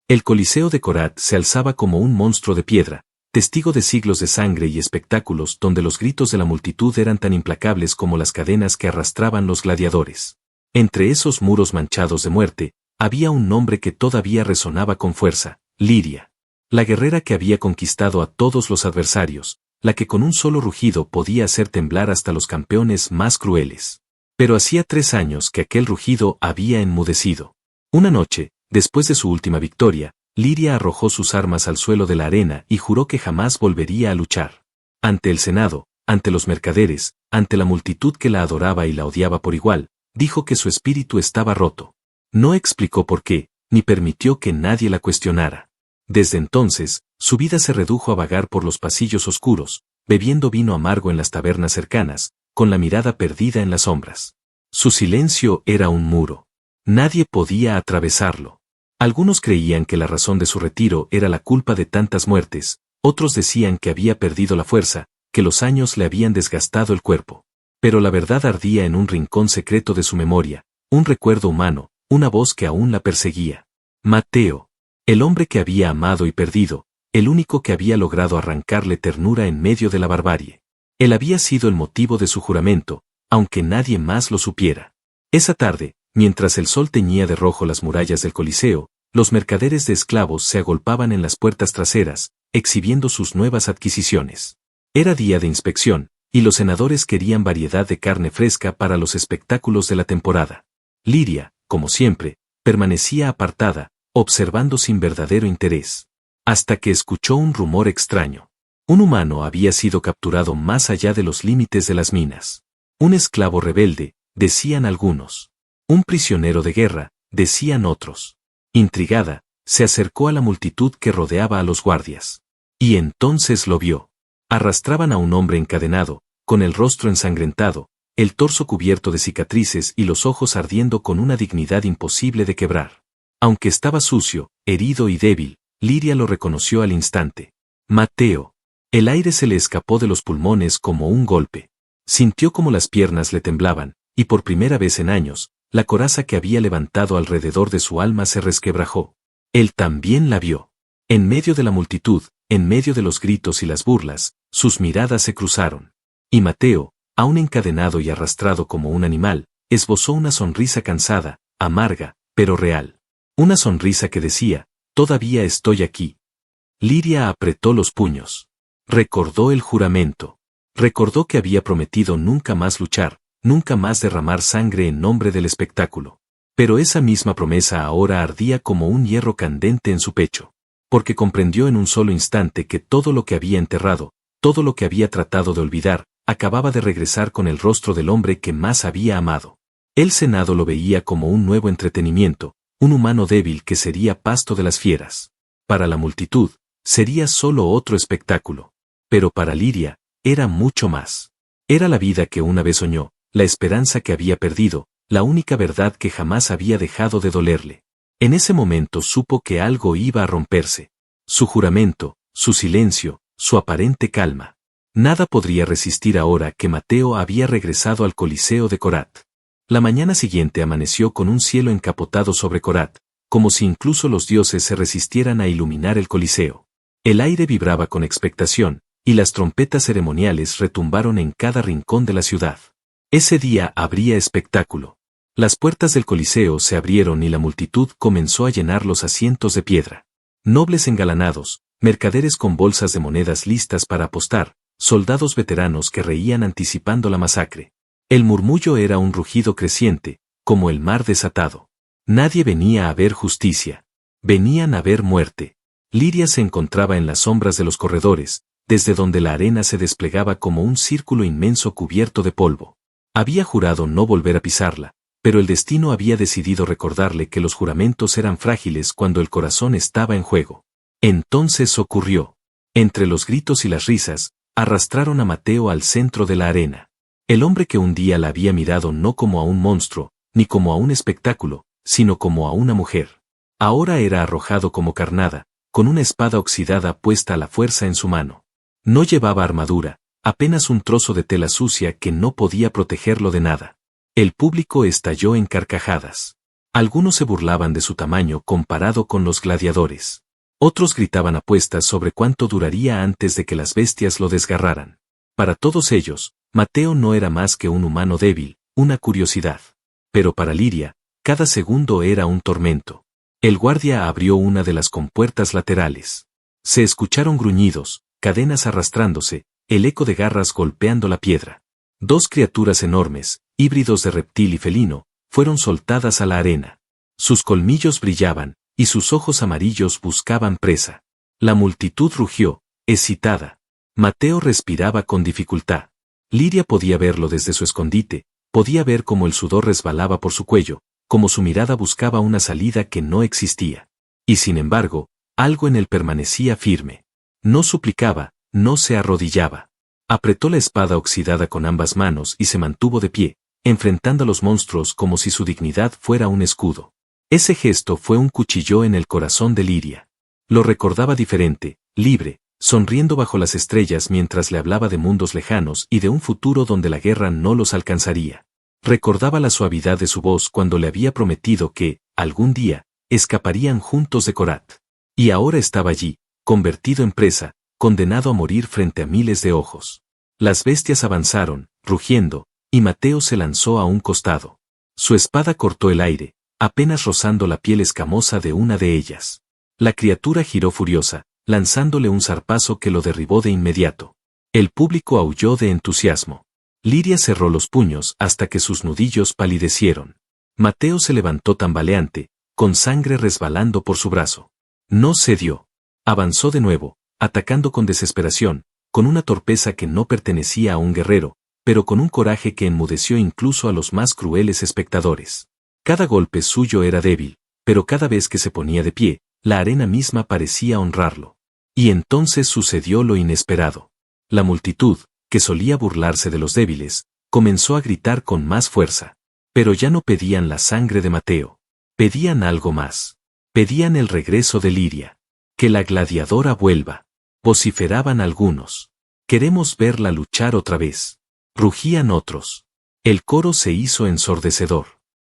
El Coliseo de Korat se alzaba como un monstruo de piedra, testigo de siglos de sangre y espectáculos donde los gritos de la multitud eran tan implacables como las cadenas que arrastraban los gladiadores. Entre esos muros manchados de muerte, había un nombre que todavía resonaba con fuerza: Liria. La guerrera que había conquistado a todos los adversarios, la que con un solo rugido podía hacer temblar hasta los campeones más crueles. Pero hacía 3 años que aquel rugido había enmudecido. Una noche, después de su última victoria, Liria arrojó sus armas al suelo de la arena y juró que jamás volvería a luchar. Ante el Senado, ante los mercaderes, ante la multitud que la adoraba y la odiaba por igual, dijo que su espíritu estaba roto. No explicó por qué, ni permitió que nadie la cuestionara. Desde entonces, su vida se redujo a vagar por los pasillos oscuros, bebiendo vino amargo en las tabernas cercanas, con la mirada perdida en las sombras. Su silencio era un muro. Nadie podía atravesarlo. Algunos creían que la razón de su retiro era la culpa de tantas muertes, otros decían que había perdido la fuerza, que los años le habían desgastado el cuerpo. Pero la verdad ardía en un rincón secreto de su memoria, un recuerdo humano, una voz que aún la perseguía. Mateo. El hombre que había amado y perdido, el único que había logrado arrancarle ternura en medio de la barbarie. Él había sido el motivo de su juramento, aunque nadie más lo supiera. Esa tarde, mientras el sol teñía de rojo las murallas del Coliseo, los mercaderes de esclavos se agolpaban en las puertas traseras, exhibiendo sus nuevas adquisiciones. Era día de inspección, y los senadores querían variedad de carne fresca para los espectáculos de la temporada. Liria, como siempre, permanecía apartada, observando sin verdadero interés. Hasta que escuchó un rumor extraño. Un humano había sido capturado más allá de los límites de las minas. Un esclavo rebelde, decían algunos. Un prisionero de guerra, decían otros. Intrigada, se acercó a la multitud que rodeaba a los guardias. Y entonces lo vio. Arrastraban a un hombre encadenado, con el rostro ensangrentado, el torso cubierto de cicatrices y los ojos ardiendo con una dignidad imposible de quebrar. Aunque estaba sucio, herido y débil, Liria lo reconoció al instante. Mateo. El aire se le escapó de los pulmones como un golpe. Sintió como las piernas le temblaban, y por primera vez en años, la coraza que había levantado alrededor de su alma se resquebrajó. Él también la vio. En medio de la multitud, en medio de los gritos y las burlas, sus miradas se cruzaron. Y Mateo, aún encadenado y arrastrado como un animal, esbozó una sonrisa cansada, amarga, pero real. Una sonrisa que decía: todavía estoy aquí. Liria apretó los puños. Recordó el juramento. Recordó que había prometido nunca más luchar, nunca más derramar sangre en nombre del espectáculo. Pero esa misma promesa ahora ardía como un hierro candente en su pecho. Porque comprendió en un solo instante que todo lo que había enterrado, todo lo que había tratado de olvidar, acababa de regresar con el rostro del hombre que más había amado. El Senado lo veía como un nuevo entretenimiento, un humano débil que sería pasto de las fieras. Para la multitud, sería solo otro espectáculo. Pero para Liria, era mucho más. Era la vida que una vez soñó, la esperanza que había perdido, la única verdad que jamás había dejado de dolerle. En ese momento supo que algo iba a romperse. Su juramento, su silencio, su aparente calma. Nada podría resistir ahora que Mateo había regresado al Coliseo de Korat. La mañana siguiente amaneció con un cielo encapotado sobre Korat, como si incluso los dioses se resistieran a iluminar el Coliseo. El aire vibraba con expectación, y las trompetas ceremoniales retumbaron en cada rincón de la ciudad. Ese día habría espectáculo. Las puertas del Coliseo se abrieron y la multitud comenzó a llenar los asientos de piedra. Nobles engalanados, mercaderes con bolsas de monedas listas para apostar, soldados veteranos que reían anticipando la masacre. El murmullo era un rugido creciente, como el mar desatado. Nadie venía a ver justicia. Venían a ver muerte. Liria se encontraba en las sombras de los corredores, desde donde la arena se desplegaba como un círculo inmenso cubierto de polvo. Había jurado no volver a pisarla, pero el destino había decidido recordarle que los juramentos eran frágiles cuando el corazón estaba en juego. Entonces ocurrió. Entre los gritos y las risas, arrastraron a Mateo al centro de la arena. El hombre que un día la había mirado no como a un monstruo, ni como a un espectáculo, sino como a una mujer. Ahora era arrojado como carnada, con una espada oxidada puesta a la fuerza en su mano. No llevaba armadura, apenas un trozo de tela sucia que no podía protegerlo de nada. El público estalló en carcajadas. Algunos se burlaban de su tamaño comparado con los gladiadores. Otros gritaban apuestas sobre cuánto duraría antes de que las bestias lo desgarraran. Para todos ellos, Mateo no era más que un humano débil, una curiosidad. Pero para Liria, cada segundo era un tormento. El guardia abrió una de las compuertas laterales. Se escucharon gruñidos, cadenas arrastrándose, el eco de garras golpeando la piedra. Dos criaturas enormes, híbridos de reptil y felino, fueron soltadas a la arena. Sus colmillos brillaban, y sus ojos amarillos buscaban presa. La multitud rugió, excitada. Mateo respiraba con dificultad. Liria podía verlo desde su escondite, podía ver cómo el sudor resbalaba por su cuello, cómo su mirada buscaba una salida que no existía. Y sin embargo, algo en él permanecía firme. No suplicaba, no se arrodillaba. Apretó la espada oxidada con ambas manos y se mantuvo de pie, enfrentando a los monstruos como si su dignidad fuera un escudo. Ese gesto fue un cuchillo en el corazón de Liria. Lo recordaba diferente, libre, sonriendo bajo las estrellas mientras le hablaba de mundos lejanos y de un futuro donde la guerra no los alcanzaría. Recordaba la suavidad de su voz cuando le había prometido que, algún día, escaparían juntos de Korat. Y ahora estaba allí, convertido en presa, condenado a morir frente a miles de ojos. Las bestias avanzaron, rugiendo, y Mateo se lanzó a un costado. Su espada cortó el aire, apenas rozando la piel escamosa de una de ellas. La criatura giró furiosa, lanzándole un zarpazo que lo derribó de inmediato. El público aulló de entusiasmo. Liria cerró los puños hasta que sus nudillos palidecieron. Mateo se levantó tambaleante, con sangre resbalando por su brazo. No cedió. Avanzó de nuevo, atacando con desesperación, con una torpeza que no pertenecía a un guerrero, pero con un coraje que enmudeció incluso a los más crueles espectadores. Cada golpe suyo era débil, pero cada vez que se ponía de pie, la arena misma parecía honrarlo. Y entonces sucedió lo inesperado. La multitud, que solía burlarse de los débiles, comenzó a gritar con más fuerza. Pero ya no pedían la sangre de Mateo. Pedían algo más. Pedían el regreso de Liria. Que la gladiadora vuelva. Vociferaban algunos. Queremos verla luchar otra vez. Rugían otros. El coro se hizo ensordecedor.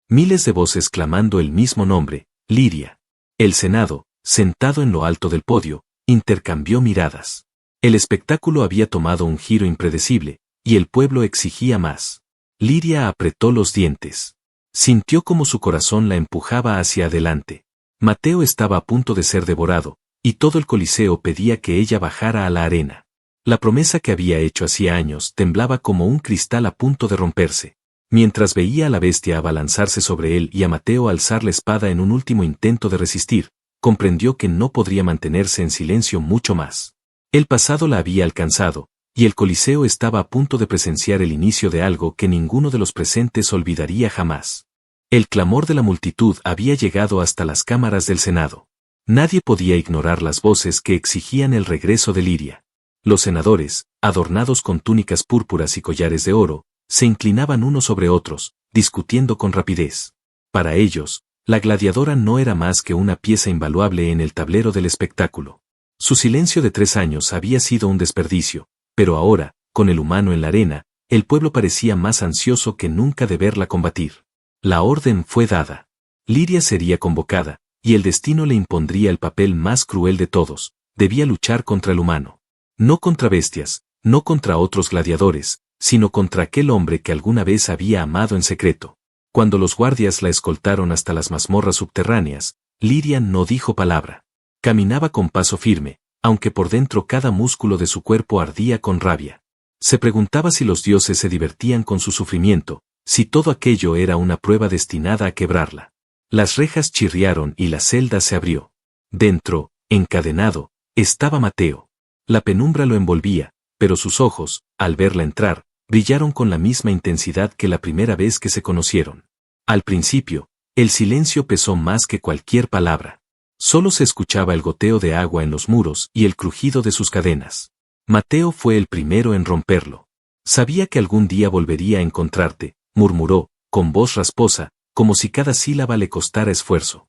Miles de voces clamando el mismo nombre, Liria. El Senado, sentado en lo alto del podio, intercambió miradas. El espectáculo había tomado un giro impredecible, y el pueblo exigía más. Liria apretó los dientes. Sintió como su corazón la empujaba hacia adelante. Mateo estaba a punto de ser devorado, y todo el Coliseo pedía que ella bajara a la arena. La promesa que había hecho hacía años temblaba como un cristal a punto de romperse. Mientras veía a la bestia abalanzarse sobre él y a Mateo alzar la espada en un último intento de resistir, comprendió que no podría mantenerse en silencio mucho más. El pasado la había alcanzado, y el Coliseo estaba a punto de presenciar el inicio de algo que ninguno de los presentes olvidaría jamás. El clamor de la multitud había llegado hasta las cámaras del Senado. Nadie podía ignorar las voces que exigían el regreso de Liria. Los senadores, adornados con túnicas púrpuras y collares de oro, se inclinaban unos sobre otros, discutiendo con rapidez. Para ellos, la gladiadora no era más que una pieza invaluable en el tablero del espectáculo. Su silencio de 3 años había sido un desperdicio, pero ahora, con el humano en la arena, el pueblo parecía más ansioso que nunca de verla combatir. La orden fue dada. Liria sería convocada, y el destino le impondría el papel más cruel de todos, debía luchar contra el humano. No contra bestias, no contra otros gladiadores, sino contra aquel hombre que alguna vez había amado en secreto. Cuando los guardias la escoltaron hasta las mazmorras subterráneas, Liria no dijo palabra. Caminaba con paso firme, aunque por dentro cada músculo de su cuerpo ardía con rabia. Se preguntaba si los dioses se divertían con su sufrimiento, si todo aquello era una prueba destinada a quebrarla. Las rejas chirriaron y la celda se abrió. Dentro, encadenado, estaba Mateo. La penumbra lo envolvía, pero sus ojos, al verla entrar, brillaron con la misma intensidad que la primera vez que se conocieron. Al principio, el silencio pesó más que cualquier palabra. Solo se escuchaba el goteo de agua en los muros y el crujido de sus cadenas. Mateo fue el primero en romperlo. Sabía que algún día volvería a encontrarte, murmuró, con voz rasposa, como si cada sílaba le costara esfuerzo.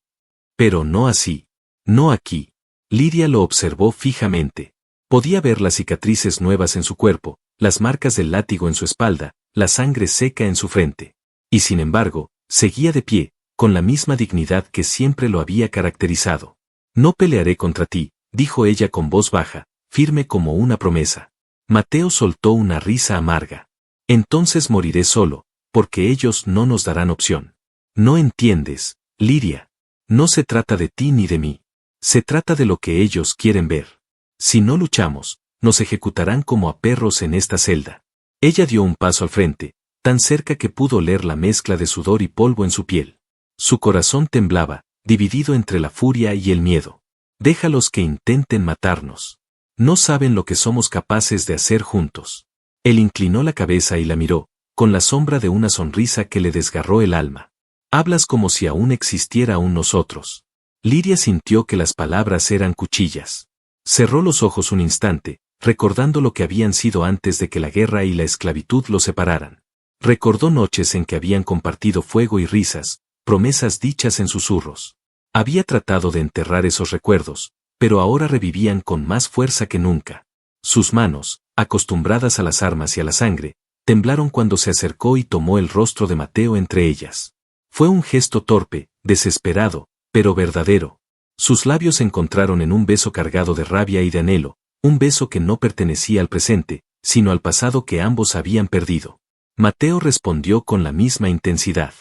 Pero no así. No aquí. Liria lo observó fijamente. Podía ver las cicatrices nuevas en su cuerpo, las marcas del látigo en su espalda, la sangre seca en su frente. Y sin embargo, seguía de pie, con la misma dignidad que siempre lo había caracterizado. No pelearé contra ti, dijo ella con voz baja, firme como una promesa. Mateo soltó una risa amarga. Entonces moriré solo, porque ellos no nos darán opción. No entiendes, Liria. No se trata de ti ni de mí. Se trata de lo que ellos quieren ver. Si no luchamos, nos ejecutarán como a perros en esta celda. Ella dio un paso al frente, tan cerca que pudo oler la mezcla de sudor y polvo en su piel. Su corazón temblaba, dividido entre la furia y el miedo. Déjalos que intenten matarnos. No saben lo que somos capaces de hacer juntos. Él inclinó la cabeza y la miró, con la sombra de una sonrisa que le desgarró el alma. Hablas como si aún existiera un nosotros. Liria sintió que las palabras eran cuchillas. Cerró los ojos un instante, recordando lo que habían sido antes de que la guerra y la esclavitud los separaran. Recordó noches en que habían compartido fuego y risas, promesas dichas en susurros. Había tratado de enterrar esos recuerdos, pero ahora revivían con más fuerza que nunca. Sus manos, acostumbradas a las armas y a la sangre, temblaron cuando se acercó y tomó el rostro de Mateo entre ellas. Fue un gesto torpe, desesperado, pero verdadero. Sus labios se encontraron en un beso cargado de rabia y de anhelo, un beso que no pertenecía al presente, sino al pasado que ambos habían perdido. Mateo respondió con la misma intensidad.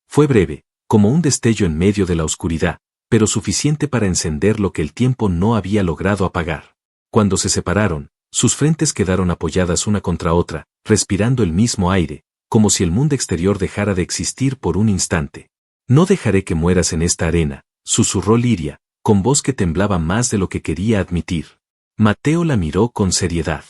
Fue breve, como un destello en medio de la oscuridad, pero suficiente para encender lo que el tiempo no había logrado apagar. Cuando se separaron, sus frentes quedaron apoyadas una contra otra, respirando el mismo aire, como si el mundo exterior dejara de existir por un instante. No dejaré que mueras en esta arena, susurró Liria, con voz que temblaba más de lo que quería admitir. Mateo la miró con seriedad.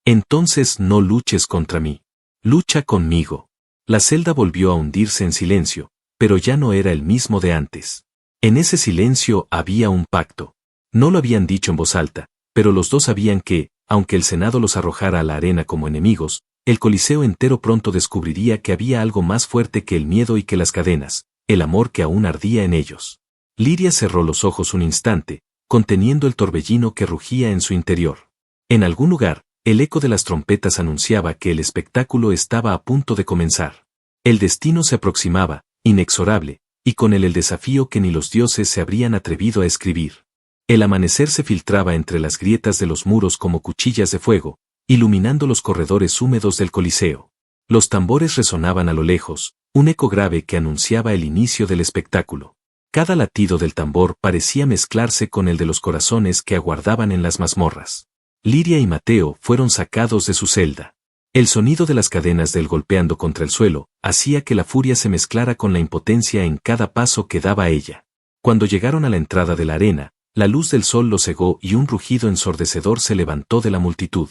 Entonces no luches contra mí. Lucha conmigo. La celda volvió a hundirse en silencio, pero ya no era el mismo de antes. En ese silencio había un pacto. No lo habían dicho en voz alta, pero los dos sabían que, aunque el Senado los arrojara a la arena como enemigos, el Coliseo entero pronto descubriría que había algo más fuerte que el miedo y que las cadenas, el amor que aún ardía en ellos. Liria cerró los ojos un instante, conteniendo el torbellino que rugía en su interior. En algún lugar, el eco de las trompetas anunciaba que el espectáculo estaba a punto de comenzar. El destino se aproximaba, inexorable, y con él el desafío que ni los dioses se habrían atrevido a escribir. El amanecer se filtraba entre las grietas de los muros como cuchillas de fuego, iluminando los corredores húmedos del Coliseo. Los tambores resonaban a lo lejos, un eco grave que anunciaba el inicio del espectáculo. Cada latido del tambor parecía mezclarse con el de los corazones que aguardaban en las mazmorras. Liria y Mateo fueron sacados de su celda. El sonido de las cadenas del golpeando contra el suelo hacía que la furia se mezclara con la impotencia en cada paso que daba ella. Cuando llegaron a la entrada de la arena, la luz del sol los cegó y un rugido ensordecedor se levantó de la multitud.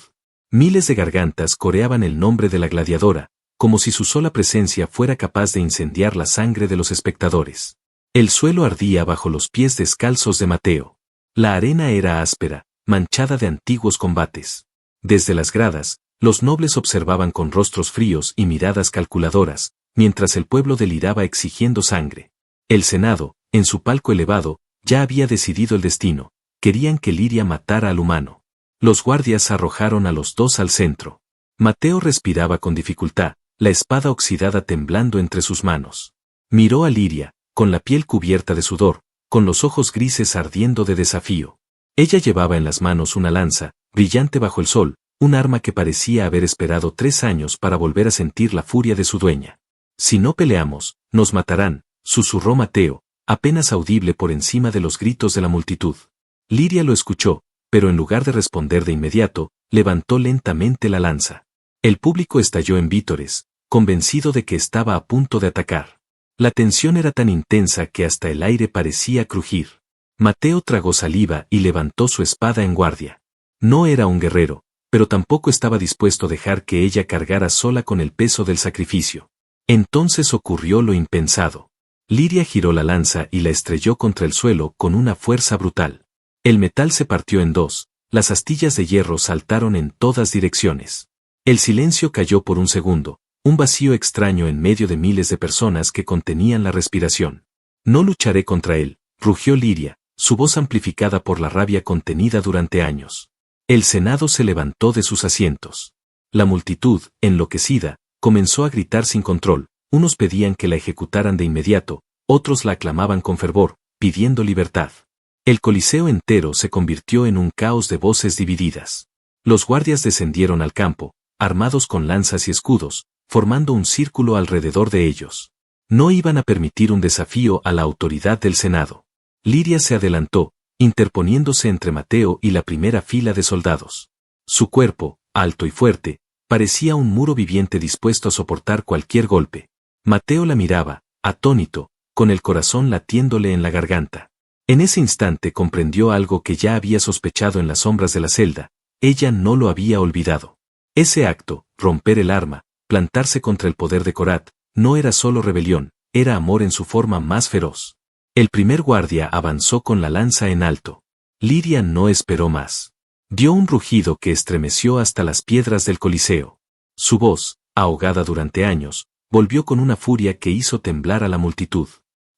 Miles de gargantas coreaban el nombre de la gladiadora, como si su sola presencia fuera capaz de incendiar la sangre de los espectadores. El suelo ardía bajo los pies descalzos de Mateo. La arena era áspera, manchada de antiguos combates. Desde las gradas, los nobles observaban con rostros fríos y miradas calculadoras, mientras el pueblo deliraba exigiendo sangre. El Senado, en su palco elevado, ya había decidido el destino. Querían que Liria matara al humano. Los guardias arrojaron a los dos al centro. Mateo respiraba con dificultad, la espada oxidada temblando entre sus manos. Miró a Liria, con la piel cubierta de sudor, con los ojos grises ardiendo de desafío. Ella llevaba en las manos una lanza, brillante bajo el sol, un arma que parecía haber esperado 3 años para volver a sentir la furia de su dueña. Si no peleamos, nos matarán, susurró Mateo, apenas audible por encima de los gritos de la multitud. Liria lo escuchó, pero en lugar de responder de inmediato, levantó lentamente la lanza. El público estalló en vítores, convencido de que estaba a punto de atacar. La tensión era tan intensa que hasta el aire parecía crujir. Mateo tragó saliva y levantó su espada en guardia. No era un guerrero, pero tampoco estaba dispuesto a dejar que ella cargara sola con el peso del sacrificio. Entonces ocurrió lo impensado. Liria giró la lanza y la estrelló contra el suelo con una fuerza brutal. El metal se partió en dos, las astillas de hierro saltaron en todas direcciones. El silencio cayó por un segundo, un vacío extraño en medio de miles de personas que contenían la respiración. No lucharé contra él, rugió Liria, su voz amplificada por la rabia contenida durante años. El Senado se levantó de sus asientos. La multitud, enloquecida, comenzó a gritar sin control, unos pedían que la ejecutaran de inmediato, Otros la aclamaban con fervor, pidiendo libertad. El coliseo entero se convirtió en un caos de voces divididas. Los guardias descendieron al campo, armados con lanzas y escudos, formando un círculo alrededor de ellos. No iban a permitir un desafío a la autoridad del Senado. Liria se adelantó, interponiéndose entre Mateo y la primera fila de soldados. Su cuerpo, alto y fuerte, parecía un muro viviente dispuesto a soportar cualquier golpe. Mateo la miraba, atónito, con el corazón latiéndole en la garganta. En ese instante comprendió algo que ya había sospechado en las sombras de la celda. Ella no lo había olvidado. Ese acto, romper el arma, plantarse contra el poder de Korat, no era solo rebelión, era amor en su forma más feroz. El primer guardia avanzó con la lanza en alto. Liria no esperó más. Dio un rugido que estremeció hasta las piedras del Coliseo. Su voz, ahogada durante años, volvió con una furia que hizo temblar a la multitud.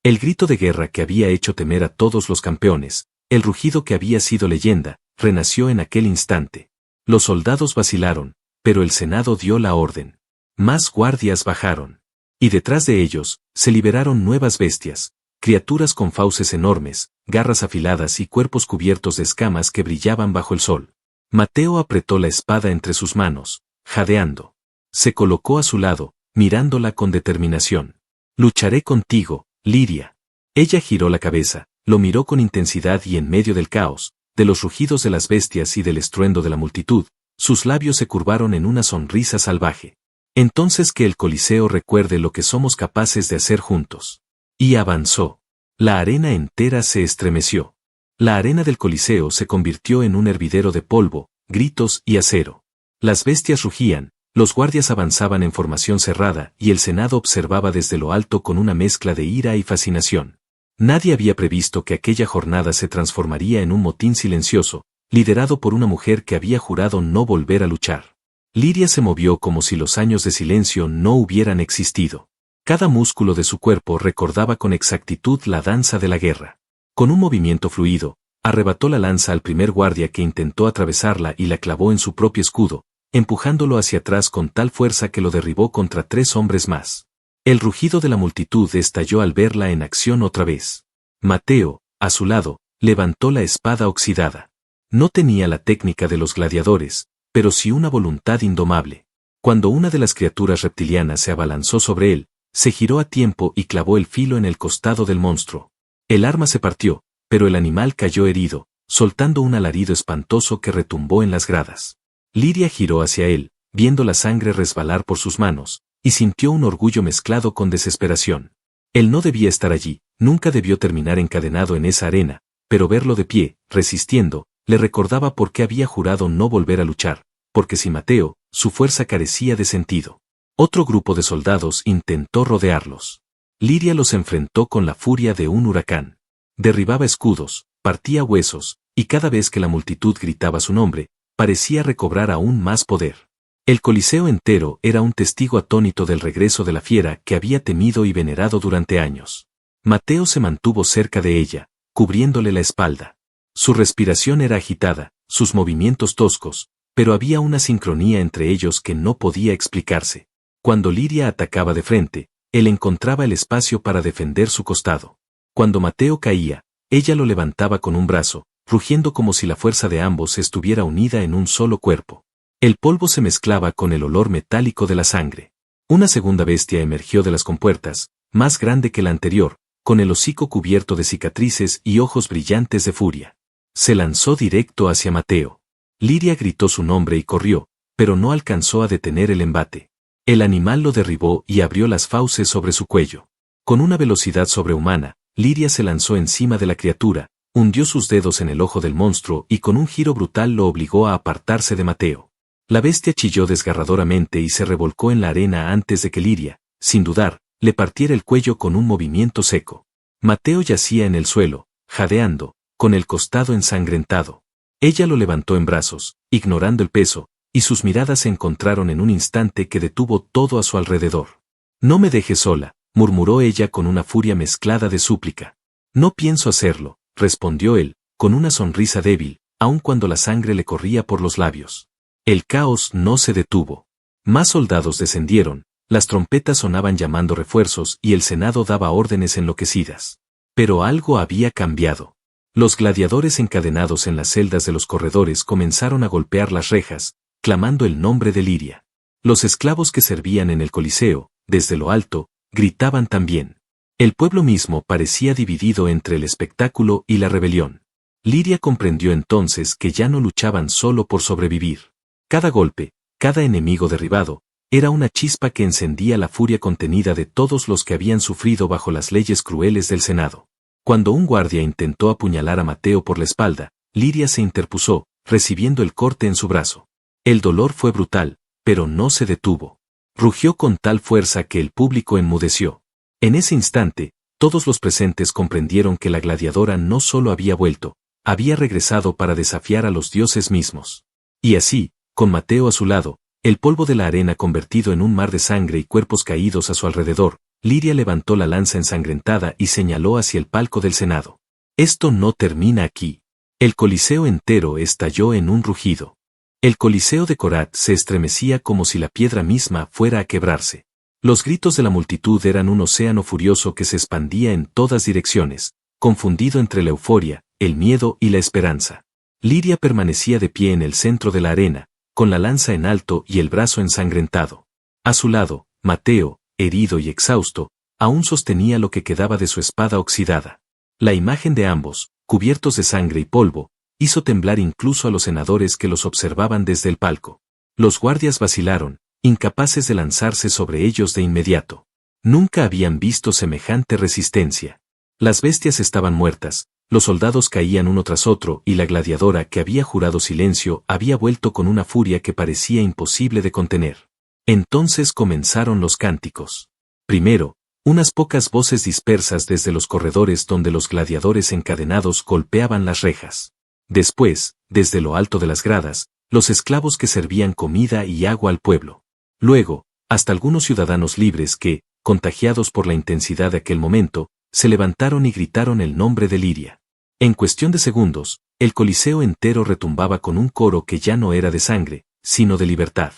El grito de guerra que había hecho temer a todos los campeones, el rugido que había sido leyenda, renació en aquel instante. Los soldados vacilaron, pero el Senado dio la orden. Más guardias bajaron. Y detrás de ellos, se liberaron nuevas bestias, criaturas con fauces enormes, garras afiladas y cuerpos cubiertos de escamas que brillaban bajo el sol. Mateo apretó la espada entre sus manos, jadeando. Se colocó a su lado, mirándola con determinación. Lucharé contigo, Liria. Ella giró la cabeza, lo miró con intensidad y en medio del caos, de los rugidos de las bestias y del estruendo de la multitud, sus labios se curvaron en una sonrisa salvaje. Entonces que el Coliseo recuerde lo que somos capaces de hacer juntos. Y avanzó. La arena entera se estremeció. La arena del Coliseo se convirtió en un hervidero de polvo, gritos y acero. Las bestias rugían, los guardias avanzaban en formación cerrada y el Senado observaba desde lo alto con una mezcla de ira y fascinación. Nadie había previsto que aquella jornada se transformaría en un motín silencioso, liderado por una mujer que había jurado no volver a luchar. Liria se movió como si los años de silencio no hubieran existido. Cada músculo de su cuerpo recordaba con exactitud la danza de la guerra. Con un movimiento fluido, arrebató la lanza al primer guardia que intentó atravesarla y la clavó en su propio escudo, empujándolo hacia atrás con tal fuerza que lo derribó contra 3 hombres más. El rugido de la multitud estalló al verla en acción otra vez. Mateo, a su lado, levantó la espada oxidada. No tenía la técnica de los gladiadores, pero sí una voluntad indomable. Cuando una de las criaturas reptilianas se abalanzó sobre él, se giró a tiempo y clavó el filo en el costado del monstruo. El arma se partió, pero el animal cayó herido, soltando un alarido espantoso que retumbó en las gradas. Liria giró hacia él, viendo la sangre resbalar por sus manos, y sintió un orgullo mezclado con desesperación. Él no debía estar allí, nunca debió terminar encadenado en esa arena, pero verlo de pie, resistiendo, le recordaba por qué había jurado no volver a luchar, porque sin Mateo, su fuerza carecía de sentido. Otro grupo de soldados intentó rodearlos. Liria los enfrentó con la furia de un huracán. Derribaba escudos, partía huesos, y cada vez que la multitud gritaba su nombre, parecía recobrar aún más poder. El Coliseo entero era un testigo atónito del regreso de la fiera que había temido y venerado durante años. Mateo se mantuvo cerca de ella, cubriéndole la espalda. Su respiración era agitada, sus movimientos toscos, pero había una sincronía entre ellos que no podía explicarse. Cuando Liria atacaba de frente, él encontraba el espacio para defender su costado. Cuando Mateo caía, ella lo levantaba con un brazo, rugiendo como si la fuerza de ambos estuviera unida en un solo cuerpo. El polvo se mezclaba con el olor metálico de la sangre. Una segunda bestia emergió de las compuertas, más grande que la anterior, con el hocico cubierto de cicatrices y ojos brillantes de furia. Se lanzó directo hacia Mateo. Liria gritó su nombre y corrió, pero no alcanzó a detener el embate. El animal lo derribó y abrió las fauces sobre su cuello. Con una velocidad sobrehumana, Liria se lanzó encima de la criatura, hundió sus dedos en el ojo del monstruo y con un giro brutal lo obligó a apartarse de Mateo. La bestia chilló desgarradoramente y se revolcó en la arena antes de que Liria, sin dudar, le partiera el cuello con un movimiento seco. Mateo yacía en el suelo, jadeando, con el costado ensangrentado. Ella lo levantó en brazos, ignorando el peso, y sus miradas se encontraron en un instante que detuvo todo a su alrededor. «No me dejes sola», murmuró ella con una furia mezclada de súplica. «No pienso hacerlo», respondió él, con una sonrisa débil, aun cuando la sangre le corría por los labios. El caos no se detuvo. Más soldados descendieron, Las trompetas sonaban llamando refuerzos y el Senado daba órdenes enloquecidas. Pero algo había cambiado. Los gladiadores encadenados en las celdas de los corredores comenzaron a golpear las rejas, clamando el nombre de Liria. Los esclavos que servían en el Coliseo, desde lo alto, gritaban también. El pueblo mismo parecía dividido entre el espectáculo y la rebelión. Liria comprendió entonces que ya no luchaban solo por sobrevivir. Cada golpe, cada enemigo derribado, era una chispa que encendía la furia contenida de todos los que habían sufrido bajo las leyes crueles del Senado. Cuando un guardia intentó apuñalar a Mateo por la espalda, Liria se interpuso, recibiendo el corte en su brazo. El dolor fue brutal, pero no se detuvo. Rugió con tal fuerza que el público enmudeció. En ese instante, todos los presentes comprendieron que la gladiadora no solo había vuelto, había regresado para desafiar a los dioses mismos. Y así, con Mateo a su lado, el polvo de la arena convertido en un mar de sangre y cuerpos caídos a su alrededor, Liria levantó la lanza ensangrentada y señaló hacia el palco del Senado. Esto no termina aquí. El Coliseo entero estalló en un rugido. El Coliseo de Corat se estremecía como si la piedra misma fuera a quebrarse. Los gritos de la multitud eran un océano furioso que se expandía en todas direcciones, confundido entre la euforia, el miedo y la esperanza. Liria permanecía de pie en el centro de la arena, con la lanza en alto y el brazo ensangrentado. A su lado, Mateo, herido y exhausto, aún sostenía lo que quedaba de su espada oxidada. La imagen de ambos, cubiertos de sangre y polvo, hizo temblar incluso a los senadores que los observaban desde el palco. Los guardias vacilaron, incapaces de lanzarse sobre ellos de inmediato. Nunca habían visto semejante resistencia. Las bestias estaban muertas, los soldados caían uno tras otro y la gladiadora que había jurado silencio había vuelto con una furia que parecía imposible de contener. Entonces comenzaron los cánticos. Primero, unas pocas voces dispersas desde los corredores donde los gladiadores encadenados golpeaban las rejas. Después, desde lo alto de las gradas, los esclavos que servían comida y agua al pueblo. Luego, hasta algunos ciudadanos libres que, contagiados por la intensidad de aquel momento, se levantaron y gritaron el nombre de Liria. En cuestión de segundos, el Coliseo entero retumbaba con un coro que ya no era de sangre, sino de libertad.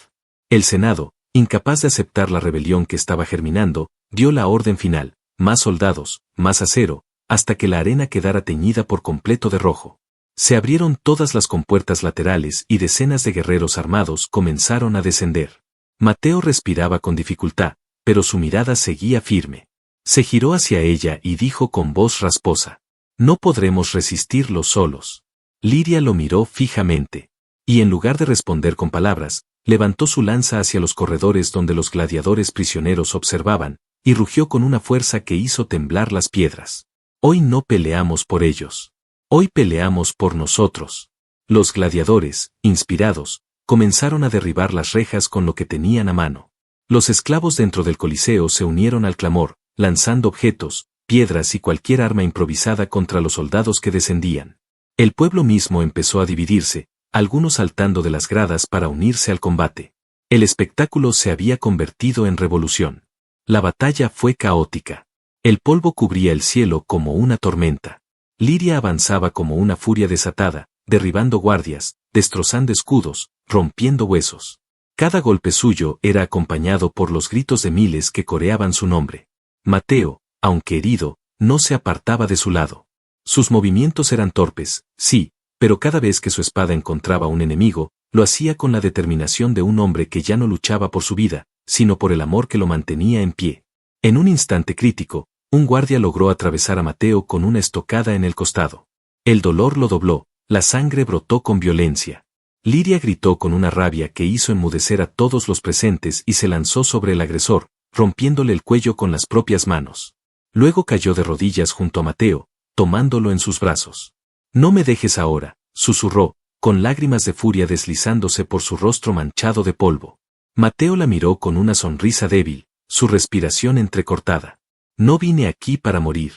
El Senado, incapaz de aceptar la rebelión que estaba germinando, dio la orden final: más soldados, más acero, hasta que la arena quedara teñida por completo de rojo. Se abrieron todas las compuertas laterales y decenas de guerreros armados comenzaron a descender. Mateo respiraba con dificultad, pero su mirada seguía firme. Se giró hacia ella y dijo con voz rasposa: «No podremos resistirlo solos». Liria lo miró fijamente. Y en lugar de responder con palabras, levantó su lanza hacia los corredores donde los gladiadores prisioneros observaban, y rugió con una fuerza que hizo temblar las piedras. «Hoy no peleamos por ellos. Hoy peleamos por nosotros». Los gladiadores, inspirados, comenzaron a derribar las rejas con lo que tenían a mano. Los esclavos dentro del Coliseo se unieron al clamor, lanzando objetos, piedras y cualquier arma improvisada contra los soldados que descendían. El pueblo mismo empezó a dividirse, algunos saltando de las gradas para unirse al combate. El espectáculo se había convertido en revolución. La batalla fue caótica. El polvo cubría el cielo como una tormenta. Liria avanzaba como una furia desatada, derribando guardias, destrozando escudos, rompiendo huesos. Cada golpe suyo era acompañado por los gritos de miles que coreaban su nombre. Mateo, aunque herido, no se apartaba de su lado. Sus movimientos eran torpes, sí, pero cada vez que su espada encontraba un enemigo, lo hacía con la determinación de un hombre que ya no luchaba por su vida, sino por el amor que lo mantenía en pie. En un instante crítico, un guardia logró atravesar a Mateo con una estocada en el costado. El dolor lo dobló, la sangre brotó con violencia. Liria gritó con una rabia que hizo enmudecer a todos los presentes y se lanzó sobre el agresor, rompiéndole el cuello con las propias manos. Luego cayó de rodillas junto a Mateo, tomándolo en sus brazos. «No me dejes ahora», susurró, con lágrimas de furia deslizándose por su rostro manchado de polvo. Mateo la miró con una sonrisa débil, su respiración entrecortada. «No vine aquí para morir.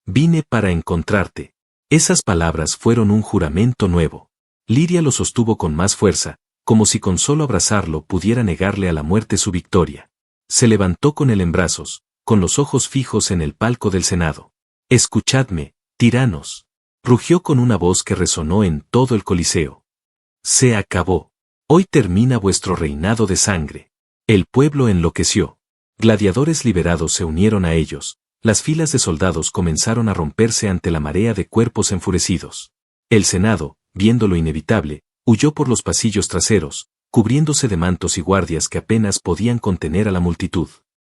Vine para encontrarte». Esas palabras fueron un juramento nuevo. Liria lo sostuvo con más fuerza, como si con solo abrazarlo pudiera negarle a la muerte su victoria. Se levantó con él en brazos, con los ojos fijos en el palco del Senado. «Escuchadme, tiranos», rugió con una voz que resonó en todo el Coliseo. «Se acabó. Hoy termina vuestro reinado de sangre». El pueblo enloqueció. Gladiadores liberados se unieron a ellos, las filas de soldados comenzaron a romperse ante la marea de cuerpos enfurecidos. El Senado, viendo lo inevitable, huyó por los pasillos traseros, cubriéndose de mantos y guardias que apenas podían contener a la multitud.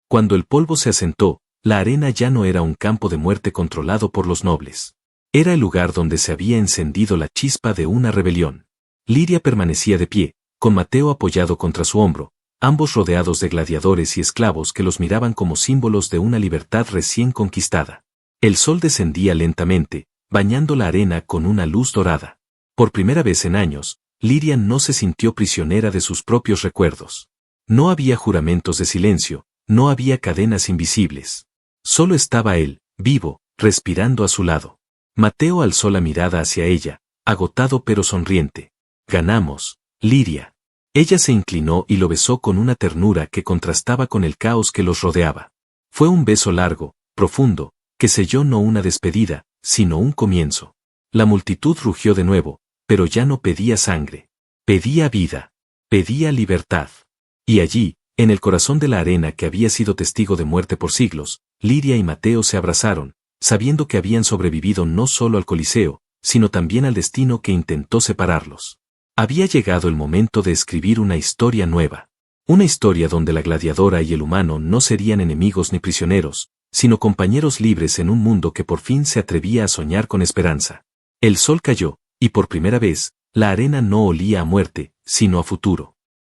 Cuando el polvo se asentó, la arena ya no era un campo de muerte controlado por los nobles. Era el lugar donde se había encendido la chispa de una rebelión. Liria permanecía de pie, con Mateo apoyado contra su hombro, ambos rodeados de gladiadores y esclavos que los miraban como símbolos de una libertad recién conquistada. El sol descendía lentamente, bañando la arena con una luz dorada. Por primera vez en años, Liria no se sintió prisionera de sus propios recuerdos. No había juramentos de silencio, no había cadenas invisibles. Solo estaba él, vivo, respirando a su lado. Mateo alzó la mirada hacia ella, agotado pero sonriente. Ganamos, Liria. Ella se inclinó y lo besó con una ternura que contrastaba con el caos que los rodeaba. Fue un beso largo, profundo, que selló no una despedida, sino un comienzo. La multitud rugió de nuevo, pero ya no pedía sangre. Pedía vida. Pedía libertad. Y allí, en el corazón de la arena que había sido testigo de muerte por siglos, Liria y Mateo se abrazaron, sabiendo que habían sobrevivido no solo al Coliseo, sino también al destino que intentó separarlos. Había llegado el momento de escribir una historia nueva. Una historia donde la gladiadora y el humano no serían enemigos ni prisioneros, sino compañeros libres en un mundo que por fin se atrevía a soñar con esperanza. El sol cayó, y por primera vez, la arena no olía a muerte, sino a futuro.